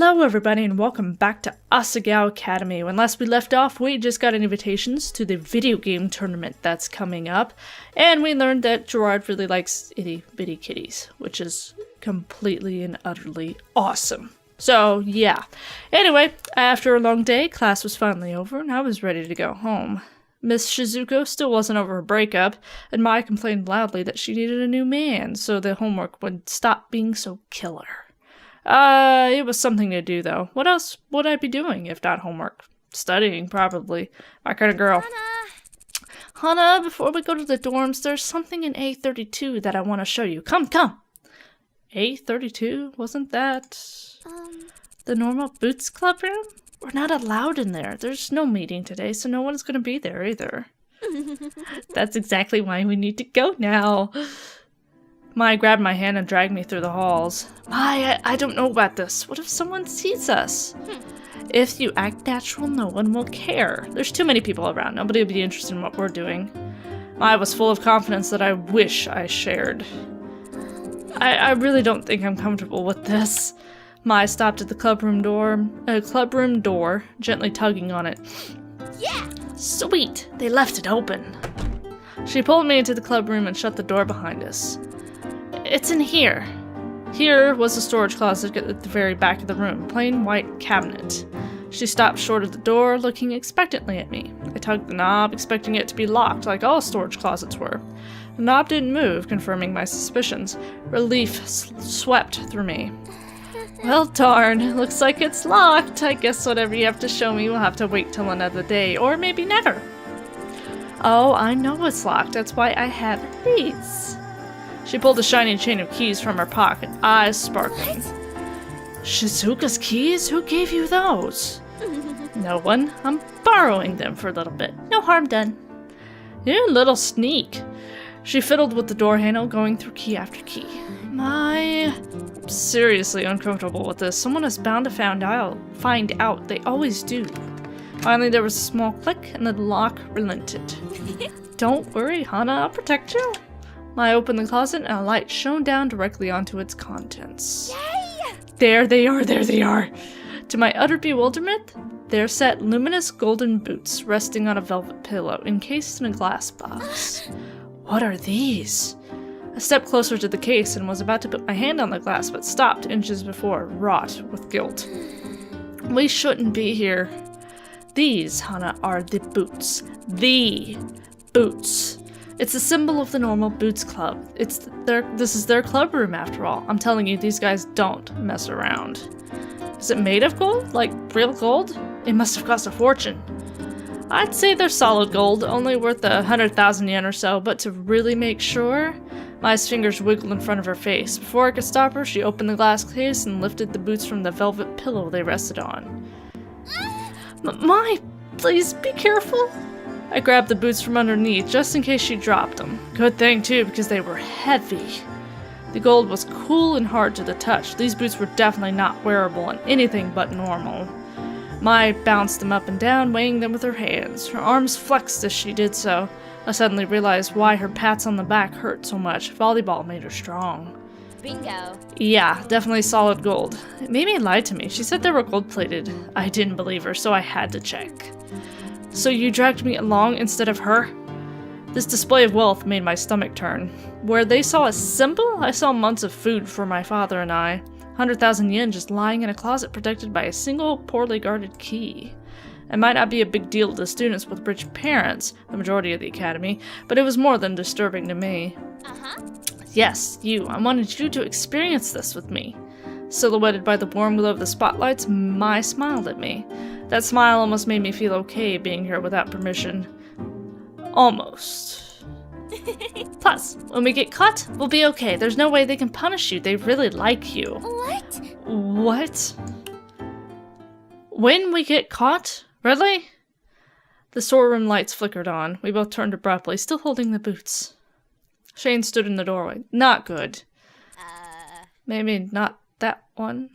Hello everybody and welcome back to Asagao Academy. When last we left off, we just got invitations to the video game tournament that's coming up, and we learned that Gerard really likes itty bitty kitties, which is completely and utterly awesome. So yeah. Anyway, after a long day, class was finally over and I was ready to go home. Miss Shizuko still wasn't over her breakup, and Mai complained loudly that she needed a new man so the homework would stop being so killer. It was something to do, though. What else would I be doing if not homework? Studying, probably. My kind of girl. Hana, before we go to the dorms, there's something in A32 that I want to show you. Come. A32? Wasn't that the normal Boots Club room? We're not allowed in there. There's no meeting today, so no one's going to be there either. That's exactly why we need to go now. Mai grabbed my hand and dragged me through the halls. Mai, I don't know about this. What if someone sees us? If you act natural, no one will care. There's too many people around. Nobody will be interested in what we're doing. Mai was full of confidence that I wish I shared. I really don't think I'm comfortable with this. Mai stopped at the clubroom door, gently tugging on it. Yeah! Sweet! They left it open. She pulled me into the clubroom and shut the door behind us. It's in here. Here was a storage closet at the very back of the room, plain white cabinet. She stopped short of the door, looking expectantly at me. I tugged the knob, expecting it to be locked, like all storage closets were. The knob didn't move, confirming my suspicions. Relief swept through me. Well, darn, looks like it's locked. I guess whatever you have to show me will have to wait till another day, or maybe never. Oh, I know it's locked. That's why I have these. She pulled a shiny chain of keys from her pocket, eyes sparkling. What? Shizuka's keys? Who gave you those? No one. I'm borrowing them for a little bit. No harm done. You little sneak. She fiddled with the door handle, going through key after key. I'm seriously uncomfortable with this. Someone is bound to find out. They always do. Finally, there was a small click, and the lock relented. Don't worry, Hana. I'll protect you. I opened the closet and a light shone down directly onto its contents. Yay! There they are. To my utter bewilderment, there sat luminous golden boots resting on a velvet pillow encased in a glass box. What are these? I stepped closer to the case and was about to put my hand on the glass but stopped inches before, wrought with guilt. We shouldn't be here. These, Hana, are the boots. The boots. It's a symbol of the normal Boots Club. This is their club room after all. I'm telling you, these guys don't mess around. Is it made of gold? Like real gold? It must have cost a fortune. I'd say they're solid gold, only worth 100,000 yen or so, but to really make sure, Mai's fingers wiggled in front of her face. Before I could stop her, she opened the glass case and lifted the boots from the velvet pillow they rested on. Mai, please be careful. I grabbed the boots from underneath, just in case she dropped them. Good thing, too, because they were heavy. The gold was cool and hard to the touch. These boots were definitely not wearable and anything but normal. Mai bounced them up and down, weighing them with her hands. Her arms flexed as she did so. I suddenly realized why her pats on the back hurt so much. Volleyball made her strong. Bingo. Yeah, definitely solid gold. Mimi lied to me. She said they were gold-plated. I didn't believe her, so I had to check. So you dragged me along instead of her? This display of wealth made my stomach turn. Where they saw a symbol, I saw months of food for my father and I. 100,000 yen just lying in a closet protected by a single poorly guarded key. It might not be a big deal to students with rich parents, the majority of the academy, but it was more than disturbing to me. Yes, you. I wanted you to experience this with me. Silhouetted by the warm glow of the spotlights, Mai smiled at me. That smile almost made me feel okay being here without permission. Almost. Plus, when we get caught, we'll be okay. There's no way they can punish you. They really like you. What? When we get caught? Really? The storeroom lights flickered on. We both turned abruptly, still holding the boots. Shane stood in the doorway. Not good. Maybe not that one.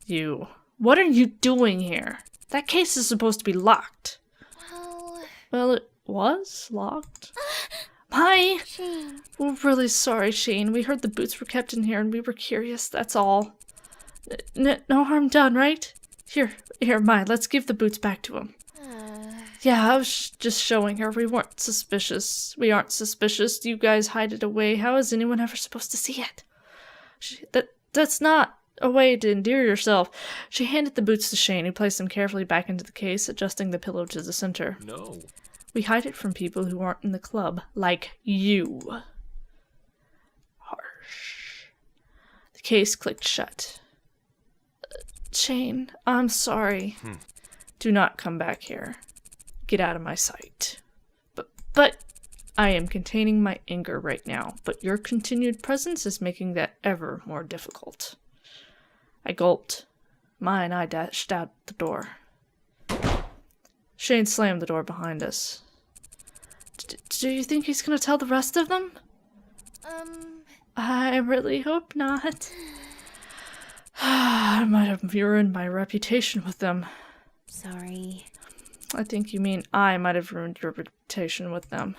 You. What are you doing here? That case is supposed to be locked. Well, it was locked. Mai! Shane. We're really sorry, Shane. We heard the boots were kept in here and we were curious, that's all. No harm done, right? Here, Mai, let's give the boots back to him. Yeah, I was just showing her we weren't suspicious. We aren't suspicious. You guys hide it away. How is anyone ever supposed to see it? That's not a way to endear yourself. She handed the boots to Shane, who placed them carefully back into the case, adjusting the pillow to the center. No. We hide it from people who aren't in the club, like you. Harsh. The case clicked shut. Shane, I'm sorry. Do not come back here. Get out of my sight. But I am containing my anger right now, but your continued presence is making that ever more difficult. I gulped. Mai and I dashed out the door. Shane slammed the door behind us. Do you think he's gonna tell the rest of them? I really hope not. I might have ruined my reputation with them. Sorry. I think you mean I might have ruined your reputation with them.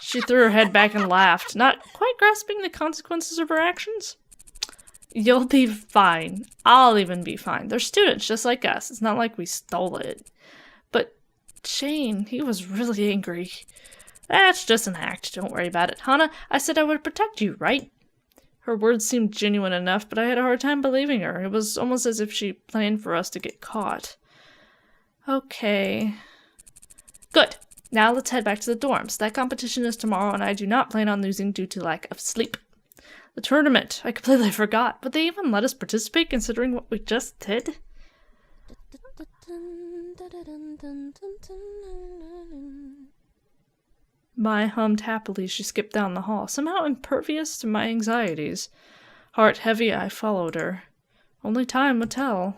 She threw her head back and laughed, not quite grasping the consequences of her actions. You'll be fine. I'll even be fine. They're students just like us. It's not like we stole it. But Shane, he was really angry. That's just an act. Don't worry about it. Hana, I said I would protect you, right? Her words seemed genuine enough, but I had a hard time believing her. It was almost as if she planned for us to get caught. Okay. Good. Now let's head back to the dorms. That competition is tomorrow, and I do not plan on losing due to lack of sleep. The tournament. I completely forgot. Would they even let us participate, considering what we just did? Mai hummed happily. She skipped down the hall, somehow impervious to my anxieties. Heart heavy, I followed her. Only time would tell.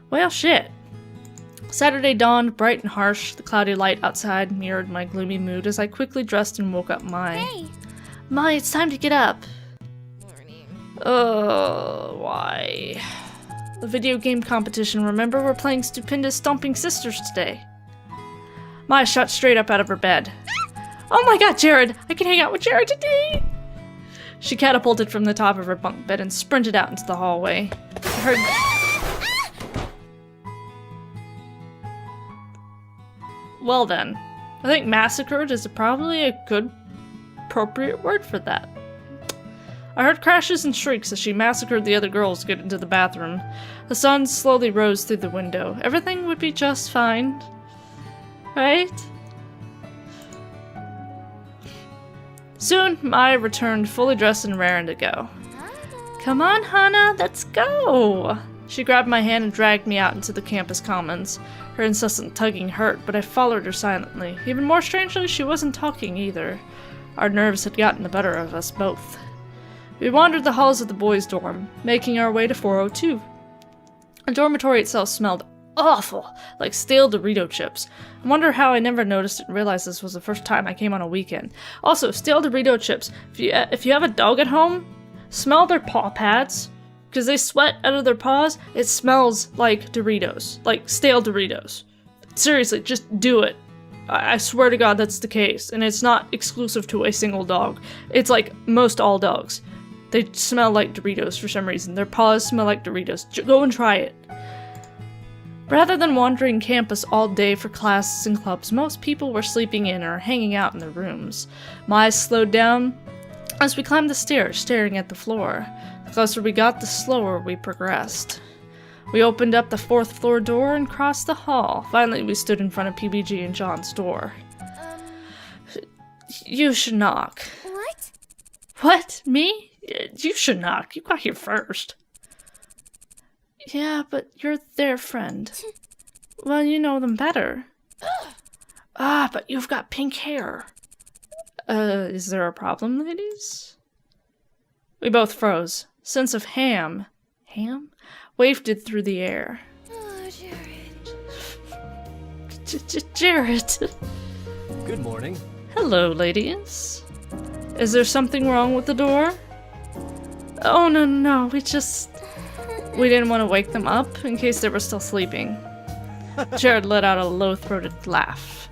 Well, shit. Saturday dawned, bright and harsh. The cloudy light outside mirrored my gloomy mood as I quickly dressed and woke up Mai. Hey! Mai, it's time to get up. Morning. Why? The video game competition, remember? We're playing Stupendous Stomping Sisters today. Mai shot straight up out of her bed. Oh my god, Jared! I can hang out with Jared today! She catapulted from the top of her bunk bed and sprinted out into the hallway. I heard... Well then, I think massacred is probably a good, appropriate word for that. I heard crashes and shrieks as she massacred the other girls to get into the bathroom. The sun slowly rose through the window. Everything would be just fine. Right? Soon, Mai returned fully dressed and raring to go. Come on, Hana, let's go! She grabbed my hand and dragged me out into the campus commons. Her incessant tugging hurt, but I followed her silently. Even more strangely, she wasn't talking either. Our nerves had gotten the better of us both. We wandered the halls of the boys' dorm, making our way to 402. The dormitory itself smelled awful, like stale Dorito chips. I wonder how I never noticed it and realized this was the first time I came on a weekend. Also, stale Dorito chips. If you have a dog at home, smell their paw pads. Because they sweat out of their paws, it smells like Doritos. Like stale Doritos. Seriously, just do it. I swear to God that's the case. And it's not exclusive to a single dog. It's like most all dogs. They smell like Doritos for some reason. Their paws smell like Doritos. Go and try it. Rather than wandering campus all day for classes and clubs, most people were sleeping in or hanging out in their rooms. My eyes slowed down as we climbed the stairs, staring at the floor. The closer we got, the slower we progressed. We opened up the 4th floor door and crossed the hall. Finally, we stood in front of PBG and John's door. You should knock. What? What? Me? You should knock. You got here first. Yeah, but you're their friend. Well, you know them better. But you've got pink hair. Is there a problem, ladies? We both froze. Sense of ham wafted through the air. Oh, Jared. Jared. Good morning. Hello, ladies. Is there something wrong with the door? Oh, no, we didn't want to wake them up in case they were still sleeping. Jared let out a low-throated laugh.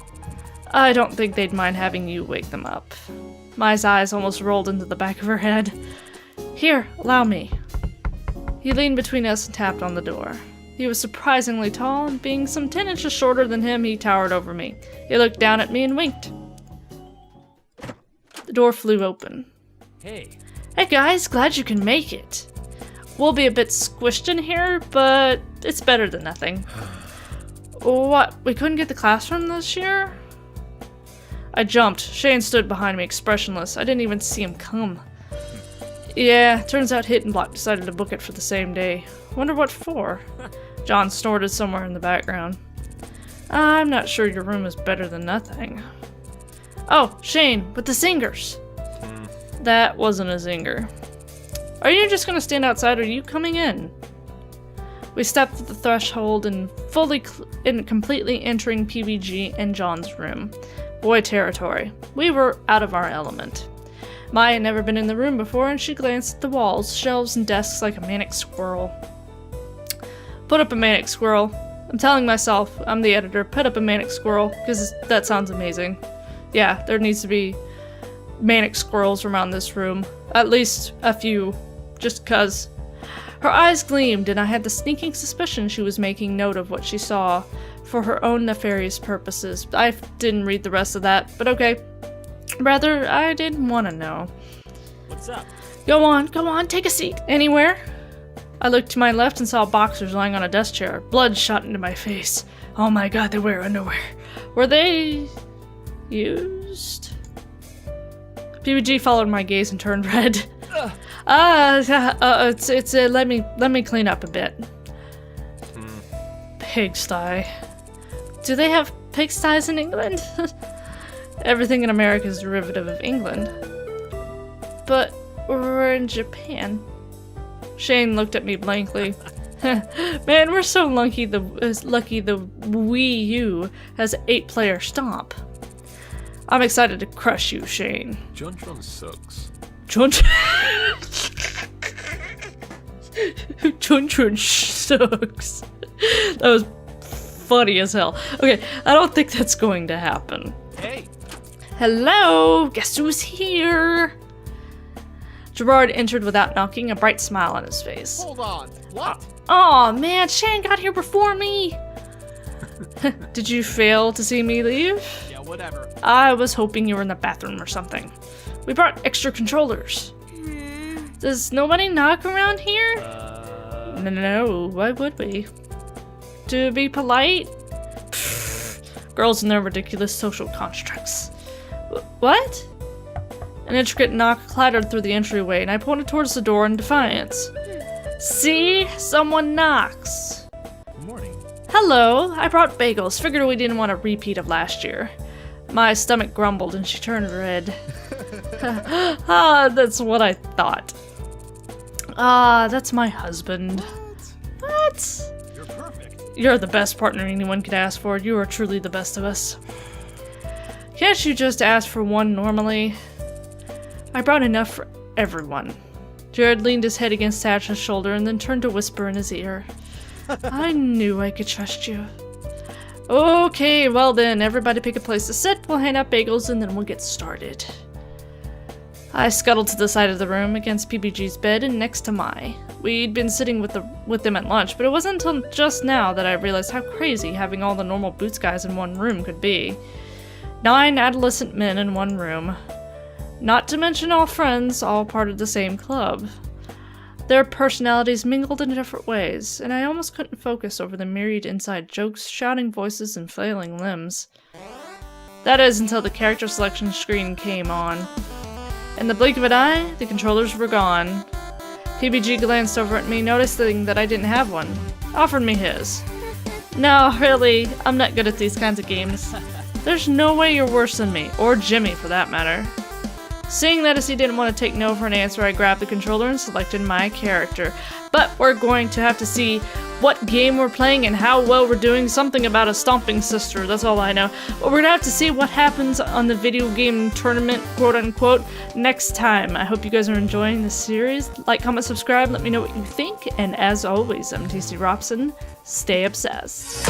I don't think they'd mind having you wake them up. Mai's eyes almost rolled into the back of her head. Here, allow me. He leaned between us and tapped on the door. He was surprisingly tall, and being some 10 inches shorter than him, he towered over me. He looked down at me and winked. The door flew open. Hey. Hey guys, glad you can make it. We'll be a bit squished in here, but it's better than nothing. What, we couldn't get the classroom this year? I jumped. Shane stood behind me, expressionless. I didn't even see him come. Yeah, turns out Hit and Block decided to book it for the same day. Wonder what for? John snorted somewhere in the background. I'm not sure your room is better than nothing. Oh, Shane, with the zingers. That wasn't a zinger. Are you just gonna stand outside or are you coming in? We stepped at the threshold and completely entering PBG and John's room. Boy territory. We were out of our element. Maya had never been in the room before and she glanced at the walls, shelves, and desks like a manic squirrel. Put up a manic squirrel. I'm telling myself, I'm the editor, put up a manic squirrel, because that sounds amazing. Yeah, there needs to be manic squirrels around this room. At least a few. Just cuz. Her eyes gleamed, and I had the sneaking suspicion she was making note of what she saw for her own nefarious purposes. I didn't read the rest of that, but okay. Rather, I didn't want to know. What's up? Go on, take a seat. Anywhere? I looked to my left and saw boxers lying on a desk chair. Blood shot into my face. Oh my god, they wear underwear. Were they used? PBG followed my gaze and turned red. Let me clean up a bit. Pigsty. Do they have pigsties in England? Everything in America is derivative of England. But we're in Japan. Shane looked at me blankly. Man, we're so lucky the Wii U has an 8-player stomp. I'm excited to crush you, Shane. John sucks. John sucks. That was funny as hell. Okay, I don't think that's going to happen. Hey. Hello, guess who's here? Gerard entered without knocking, a bright smile on his face. Hold on. What? Oh man, Shane got here before me. Did you fail to see me leave? Yeah, whatever. I was hoping you were in the bathroom or something. We brought extra controllers. Does nobody knock around here? No, why would we? To be polite? Pfft, girls and their ridiculous social constructs. What? An intricate knock clattered through the entryway, and I pointed towards the door in defiance. See? Someone knocks. Good morning. Hello, I brought bagels. Figured we didn't want a repeat of last year. My stomach grumbled and she turned red. That's what I thought. That's my husband. What? You're perfect. You're the best partner anyone could ask for. You are truly the best of us. Can't you just ask for one normally? I brought enough for everyone. Jared leaned his head against Sasha's shoulder and then turned to whisper in his ear. I knew I could trust you. Okay, well then, everybody pick a place to sit, we'll hand out bagels, and then we'll get started. I scuttled to the side of the room, against PBG's bed and next to Mai. We'd been sitting with them at lunch, but it wasn't until just now that I realized how crazy having all the normal Boots guys in one room could be. 9 adolescent men in one room. Not to mention all friends, all part of the same club. Their personalities mingled in different ways, and I almost couldn't focus over the myriad inside jokes, shouting voices, and flailing limbs. That is, until the character selection screen came on. In the blink of an eye, the controllers were gone. PBG glanced over at me, noticing that I didn't have one. Offered me his. No, really, I'm not good at these kinds of games. There's no way you're worse than me, or Jimmy for that matter. Seeing that as he didn't want to take no for an answer, I grabbed the controller and selected my character. But we're going to have to see what game we're playing and how well we're doing. Something about a stomping sister, that's all I know. But we're gonna have to see what happens on the video game tournament, quote unquote, next time. I hope you guys are enjoying this series. Like, comment, subscribe, let me know what you think. And as always, I'm TC Robson. Stay obsessed.